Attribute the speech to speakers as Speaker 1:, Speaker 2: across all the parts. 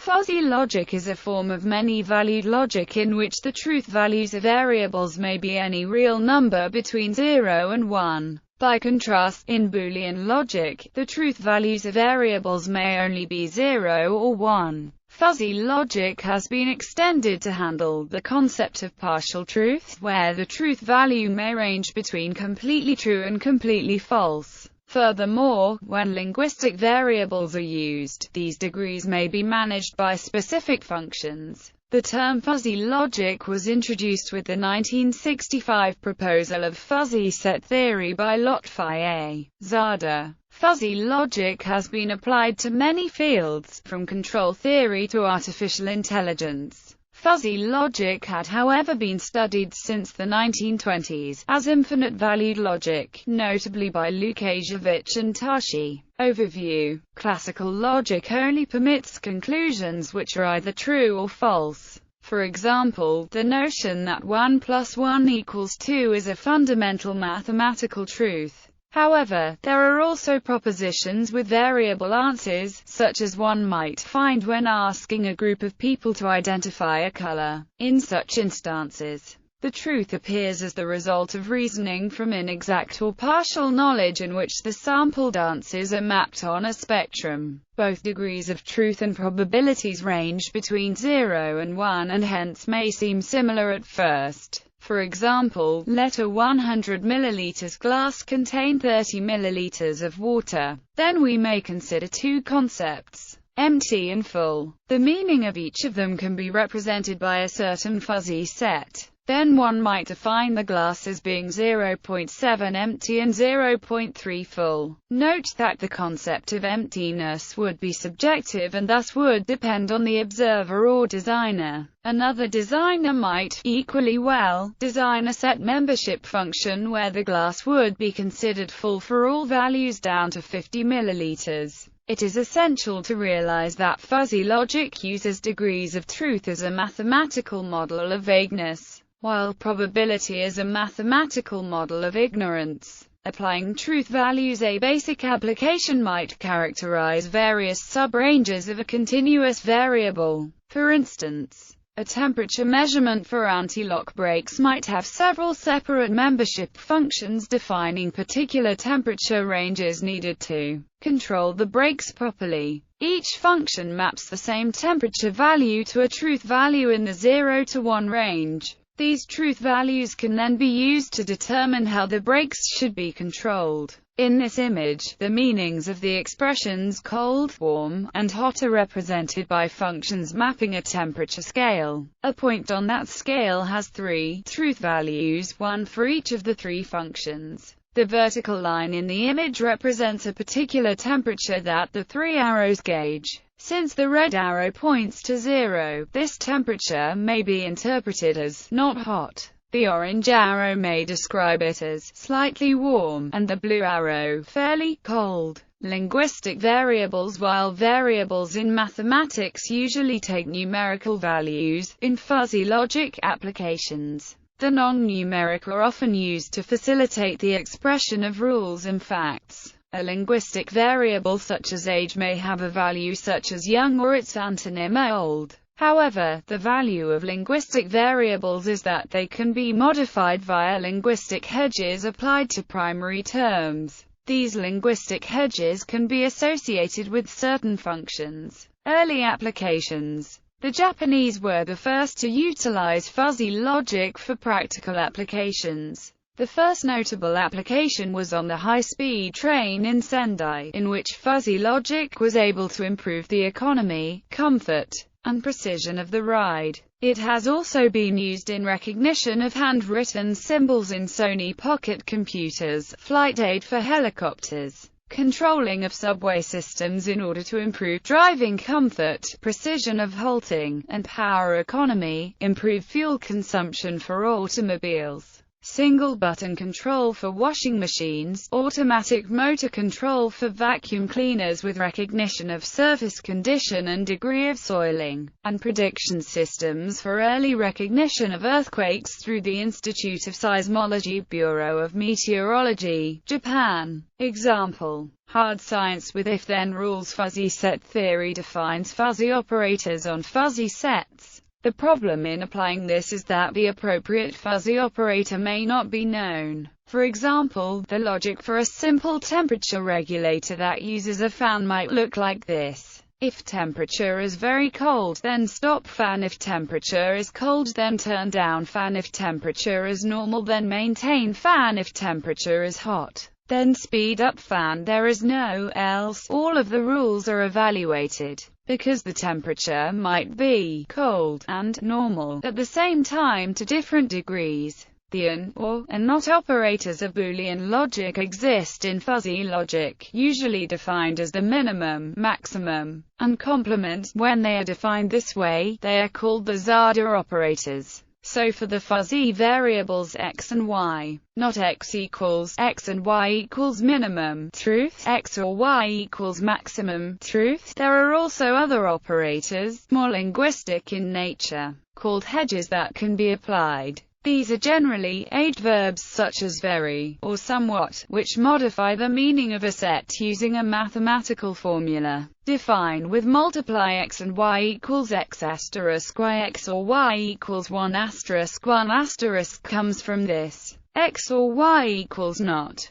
Speaker 1: Fuzzy logic is a form of many-valued logic in which the truth values of variables may be any real number between 0 and 1. By contrast, in Boolean logic, the truth values of variables may only be 0 or 1. Fuzzy logic has been extended to handle the concept of partial truth, where the truth value may range between completely true and completely false. Furthermore, when linguistic variables are used, these degrees may be managed by specific functions. The term fuzzy logic was introduced with the 1965 proposal of fuzzy set theory by Lotfi A. Zada. Fuzzy logic has been applied to many fields, from control theory to artificial intelligence. Fuzzy logic had however been studied since the 1920s as infinite-valued logic, notably by Lukasiewicz and Tashi. Overview. Classical logic only permits conclusions which are either true or false. For example, the notion that 1 plus 1 equals 2 is a fundamental mathematical truth. However, there are also propositions with variable answers, such as one might find when asking a group of people to identify a color. In such instances, the truth appears as the result of reasoning from inexact or partial knowledge in which the sampled answers are mapped on a spectrum. Both degrees of truth and probabilities range between 0 and 1 and hence may seem similar at first. For example, let a 100 ml glass contain 30 ml of water. Then we may consider two concepts, empty and full. The meaning of each of them can be represented by a certain fuzzy set. Then one might define the glass as being 0.7 empty and 0.3 full. Note that the concept of emptiness would be subjective and thus would depend on the observer or designer. Another designer might, equally well, design a set membership function where the glass would be considered full for all values down to 50 milliliters. It is essential to realize that fuzzy logic uses degrees of truth as a mathematical model of vagueness, while probability is a mathematical model of ignorance. Applying truth values, a basic application might characterize various sub-ranges of a continuous variable. For instance, a temperature measurement for anti-lock brakes might have several separate membership functions defining particular temperature ranges needed to control the brakes properly. Each function maps the same temperature value to a truth value in the 0 to 1 range. These truth values can then be used to determine how the brakes should be controlled. In this image, the meanings of the expressions cold, warm, and hot are represented by functions mapping a temperature scale. A point on that scale has three truth values, one for each of the three functions. The vertical line in the image represents a particular temperature that the three arrows gauge. Since the red arrow points to 0, this temperature may be interpreted as not hot. The orange arrow may describe it as slightly warm, and the blue arrow fairly cold. Linguistic variables. While variables in mathematics usually take numerical values, in fuzzy logic applications, the non-numeric are often used to facilitate the expression of rules and facts. A linguistic variable such as age may have a value such as young or its antonym old. However, the value of linguistic variables is that they can be modified via linguistic hedges applied to primary terms. These linguistic hedges can be associated with certain functions. Early applications. The Japanese were the first to utilize fuzzy logic for practical applications. The first notable application was on the high-speed train in Sendai, in which fuzzy logic was able to improve the economy, comfort, and precision of the ride. It has also been used in recognition of handwritten symbols in Sony pocket computers, flight aid for helicopters, controlling of subway systems in order to improve driving comfort, precision of halting, and power economy, improve fuel consumption for automobiles. single button control for washing machines, automatic motor control for vacuum cleaners with recognition of surface condition and degree of soiling, and prediction systems for early recognition of earthquakes through the Institute of Seismology, Bureau of Meteorology, Japan. Example: hard science with if-then rules. Fuzzy set theory defines fuzzy operators on fuzzy sets. The problem in applying this is that the appropriate fuzzy operator may not be known. For example, the logic for a simple temperature regulator that uses a fan might look like this. If temperature is very cold, then stop fan. If temperature is cold, then turn down fan. If temperature is normal, then maintain fan. If temperature is hot, then speed up fan. There is no else. All of the rules are evaluated, because the temperature might be cold and normal at the same time to different degrees. The and, or, and not operators of Boolean logic exist in fuzzy logic, usually defined as the minimum, maximum, and complement. When they are defined this way, they are called the Zada operators. So for the fuzzy variables x and y, not x equals x and y equals minimum truth, x or y equals maximum truth, there are also other operators, more linguistic in nature, called hedges that can be applied. These are generally aged verbs such as very, or somewhat, which modify the meaning of a set using a mathematical formula. Define with multiply x and y equals x asterisk y, x or y equals 1 asterisk 1 asterisk comes from this. X or y equals not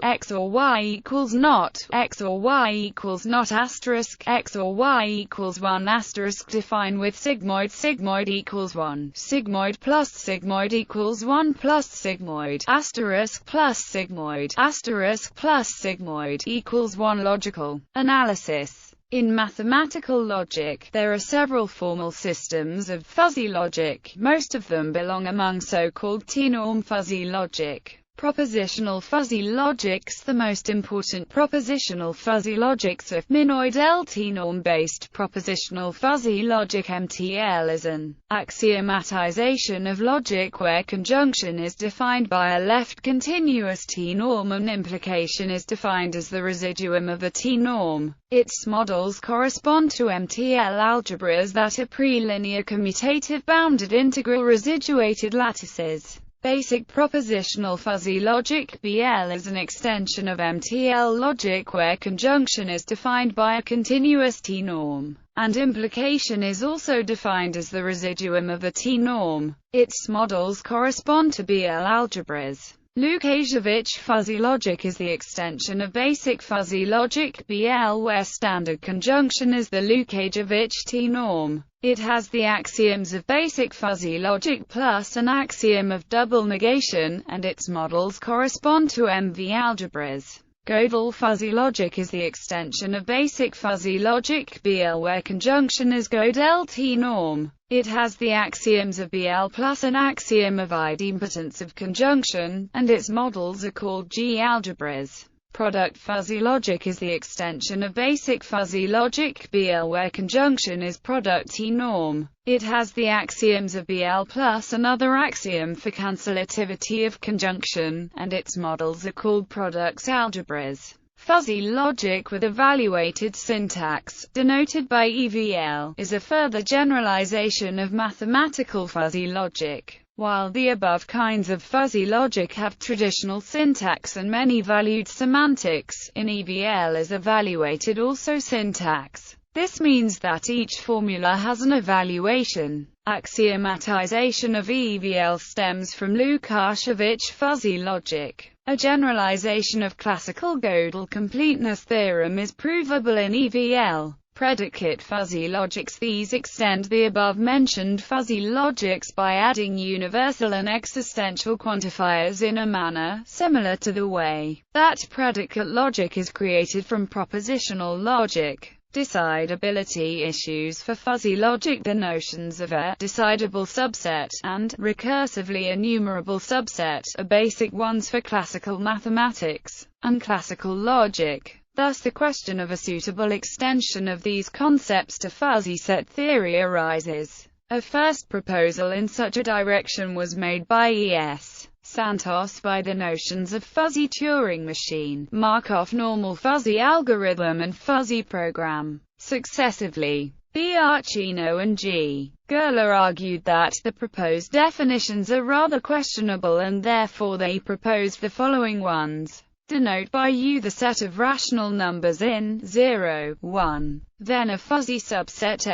Speaker 1: x or y equals not x or y equals not asterisk x or y equals 1 asterisk. Define with sigmoid equals 1 sigmoid plus sigmoid equals 1 plus sigmoid asterisk plus sigmoid asterisk plus sigmoid equals 1. Logical analysis. In mathematical logic, there are several formal systems of fuzzy logic. Most of them belong among so-called T-norm fuzzy logic. Propositional fuzzy logics. The most important propositional fuzzy logics are minoid T-norm-based propositional fuzzy logic. MTL is an axiomatization of logic where conjunction is defined by a left continuous T-norm and implication is defined as the residuum of a T-norm. Its models correspond to MTL algebras that are prelinear commutative bounded integral residuated lattices. Basic propositional fuzzy logic (BL) is an extension of MTL logic where conjunction is defined by a continuous T-norm, and implication is also defined as the residuum of a T-norm. Its models correspond to BL algebras. Lukasiewicz fuzzy logic is the extension of basic fuzzy logic (BL) where standard conjunction is the Lukasiewicz T-norm. It has the axioms of basic fuzzy logic plus an axiom of double negation, and its models correspond to MV algebras. Gödel fuzzy logic is the extension of basic fuzzy logic (BL) where conjunction is Gödel T-norm. It has the axioms of BL plus an axiom of idempotence of conjunction, and its models are called G algebras. Product fuzzy logic is the extension of basic fuzzy logic (BL) where conjunction is product T-norm. It has the axioms of BL plus another axiom for cancellativity of conjunction, and its models are called products algebras. Fuzzy logic with evaluated syntax, denoted by EVL, is a further generalization of mathematical fuzzy logic. While the above kinds of fuzzy logic have traditional syntax and many valued semantics, in EVL is evaluated also syntax. This means that each formula has an evaluation. Axiomatization of EVL stems from Lukasiewicz fuzzy logic. A generalization of classical Gödel completeness theorem is provable in EVL. Predicate fuzzy logics. These extend the above-mentioned fuzzy logics by adding universal and existential quantifiers in a manner similar to the way that predicate logic is created from propositional logic. Decidability issues for fuzzy logic. The notions of a decidable subset and recursively enumerable subset are basic ones for classical mathematics and classical logic. Thus the question of a suitable extension of these concepts to fuzzy set theory arises. A first proposal in such a direction was made by E.S. Santos by the notions of fuzzy Turing machine, Markov normal fuzzy algorithm and fuzzy program. Successively, Biarchino and G. Gerler argued that the proposed definitions are rather questionable and therefore they proposed the following ones. Denote by U the set of rational numbers in 0, 1, then a fuzzy subset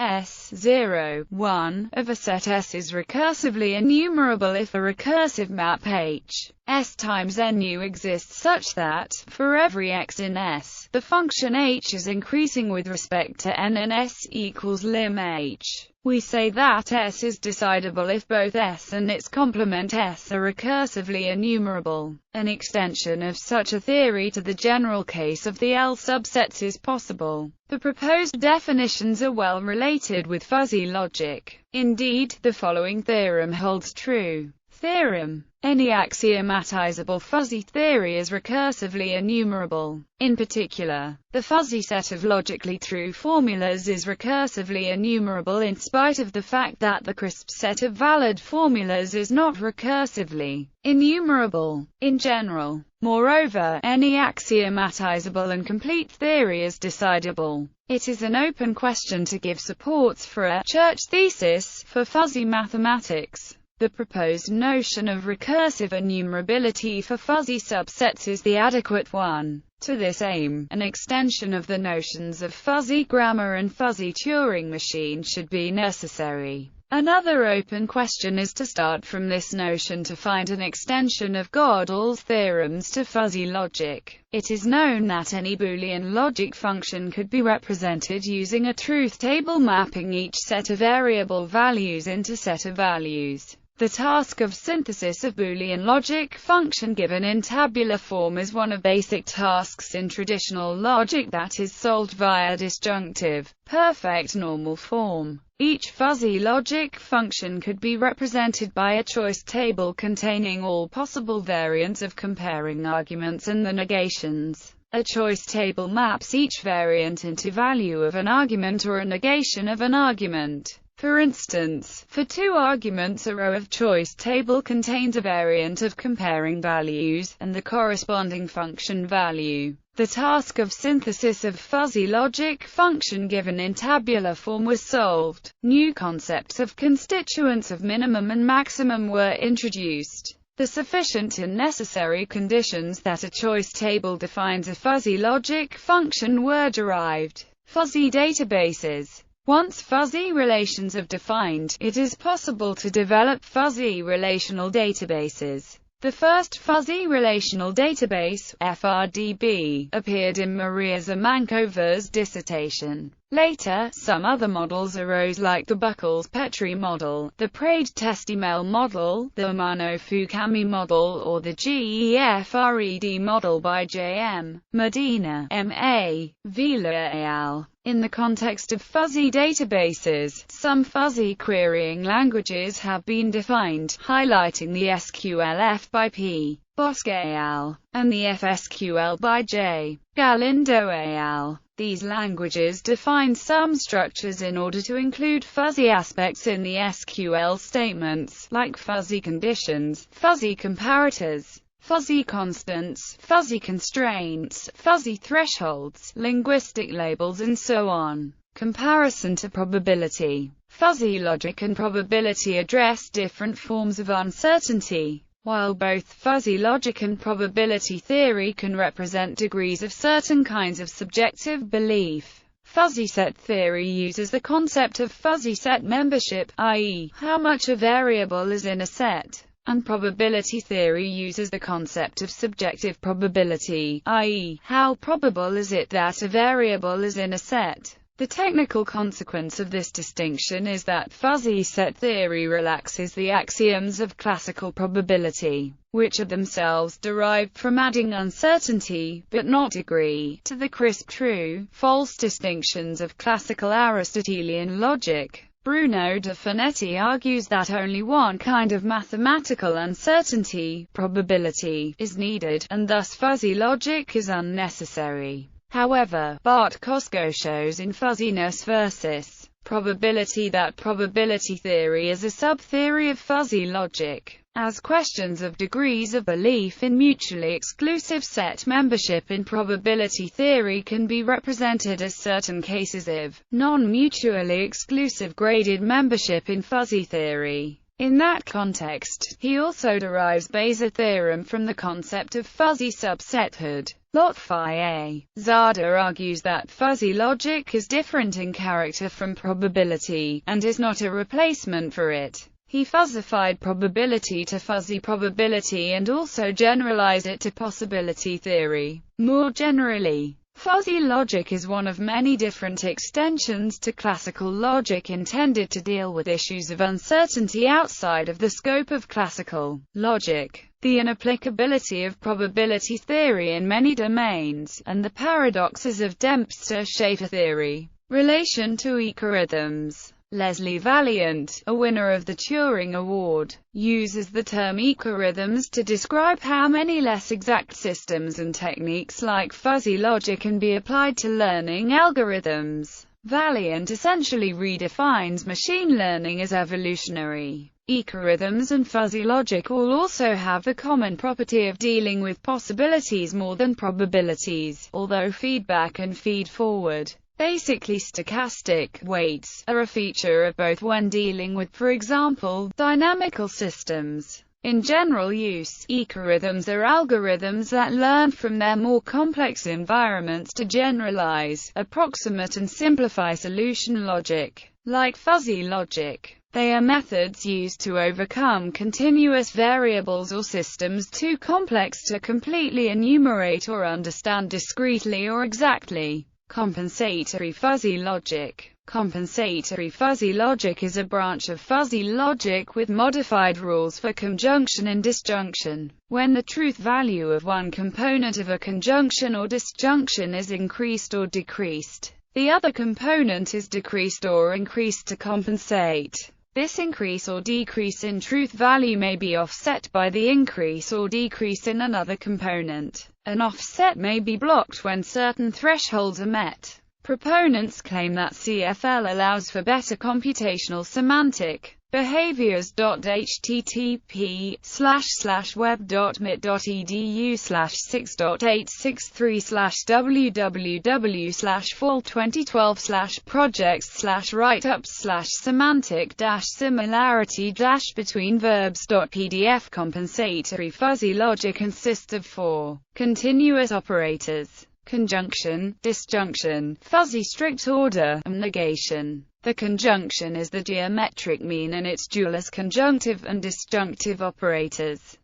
Speaker 1: S 0, 1, of a set S is recursively enumerable if a recursive map H S times NU exists such that, for every x in S, the function H is increasing with respect to N and S equals lim H. We say that S is decidable if both S and its complement S are recursively enumerable. An extension of such a theory to the general case of the L subsets is possible. The proposed definitions are well related with fuzzy logic. Indeed, the following theorem holds true. Theorem: any axiomatizable fuzzy theory is recursively enumerable. In particular, the fuzzy set of logically true formulas is recursively enumerable in spite of the fact that the crisp set of valid formulas is not recursively enumerable. In general, moreover, any axiomatizable and complete theory is decidable. It is an open question to give supports for a church thesis for fuzzy mathematics. The proposed notion of recursive enumerability for fuzzy subsets is the adequate one. To this aim, an extension of the notions of fuzzy grammar and fuzzy Turing machine should be necessary. Another open question is to start from this notion to find an extension of Gödel's theorems to fuzzy logic. It is known that any Boolean logic function could be represented using a truth table mapping each set of variable values into set of values. The task of synthesis of Boolean logic function given in tabular form is one of basic tasks in traditional logic that is solved via disjunctive, perfect normal form. Each fuzzy logic function could be represented by a choice table containing all possible variants of comparing arguments and the negations. A choice table maps each variant into value of an argument or a negation of an argument. For instance, for two arguments a row of choice table contains a variant of comparing values, and the corresponding function value. The task of synthesis of fuzzy logic function given in tabular form was solved. New concepts of constituents of minimum and maximum were introduced. The sufficient and necessary conditions that a choice table defines a fuzzy logic function were derived. Fuzzy databases. Once fuzzy relations are defined, it is possible to develop fuzzy relational databases. The first fuzzy relational database, FRDB, appeared in Maria Zamankovan's dissertation. Later, some other models arose like the Buchholz-Petri model, the Praed-Testimel model, the Amano-Fukami model or the GEFRED model by J.M. Medina, M.A., Vila et al. In the context of fuzzy databases, some fuzzy querying languages have been defined, highlighting the SQLF by P. Bosque et al. And the FSQL by J. Galindo et al. These languages define some structures in order to include fuzzy aspects in the SQL statements, like fuzzy conditions, fuzzy comparators, fuzzy constants, fuzzy constraints, fuzzy thresholds, linguistic labels and so on. Comparison to probability. Fuzzy logic and probability address different forms of uncertainty. While both fuzzy logic and probability theory can represent degrees of certain kinds of subjective belief, fuzzy set theory uses the concept of fuzzy set membership, i.e., how much a variable is in a set, and probability theory uses the concept of subjective probability, i.e., how probable is it that a variable is in a set. The technical consequence of this distinction is that fuzzy set theory relaxes the axioms of classical probability, which are themselves derived from adding uncertainty, but not degree, to the crisp true-false distinctions of classical Aristotelian logic. Bruno de Finetti argues that only one kind of mathematical uncertainty, probability, is needed, and thus fuzzy logic is unnecessary. However, Bart Kosko shows in Fuzziness versus probability. That probability theory is a sub-theory of fuzzy logic, as questions of degrees of belief in mutually exclusive set membership in probability theory can be represented as certain cases of non-mutually exclusive graded membership in fuzzy theory. In that context, he also derives Bayes' theorem from the concept of fuzzy subsethood. Lot phi A. Zada argues that fuzzy logic is different in character from probability, and is not a replacement for it. He fuzzified probability to fuzzy probability and also generalized it to possibility theory. More generally, fuzzy logic is one of many different extensions to classical logic intended to deal with issues of uncertainty outside of the scope of classical logic, the inapplicability of probability theory in many domains, and the paradoxes of Dempster-Shafer theory. Relation to ecorhythms. Leslie Valiant, a winner of the Turing Award, uses the term ecorhythms to describe how many less exact systems and techniques like fuzzy logic can be applied to learning algorithms. Valiant essentially redefines machine learning as evolutionary. Ecorhythms and fuzzy logic all also have the common property of dealing with possibilities more than probabilities, although feedback and feed-forward, basically stochastic, weights, are a feature of both when dealing with, for example, dynamical systems. In general use, ecorhythms are algorithms that learn from their more complex environments to generalize, approximate and simplify solution logic. Like fuzzy logic, they are methods used to overcome continuous variables or systems too complex to completely enumerate or understand discretely or exactly. Compensatory fuzzy logic. Compensatory fuzzy logic is a branch of fuzzy logic with modified rules for conjunction and disjunction. When the truth value of one component of a conjunction or disjunction is increased or decreased, the other component is decreased or increased to compensate. This increase or decrease in truth value may be offset by the increase or decrease in another component. An offset may be blocked when certain thresholds are met. Proponents claim that CFL allows for better computational semantic behaviors. http://web.mit.edu/6.8633/www/fall2012/projects/write-ups/semantic-similarity- between verbs.pdf. Compensatory logic consists of four continuous operators: conjunction, disjunction, fuzzy strict order, and negation. The conjunction is the geometric mean and its dual as conjunctive and disjunctive operators.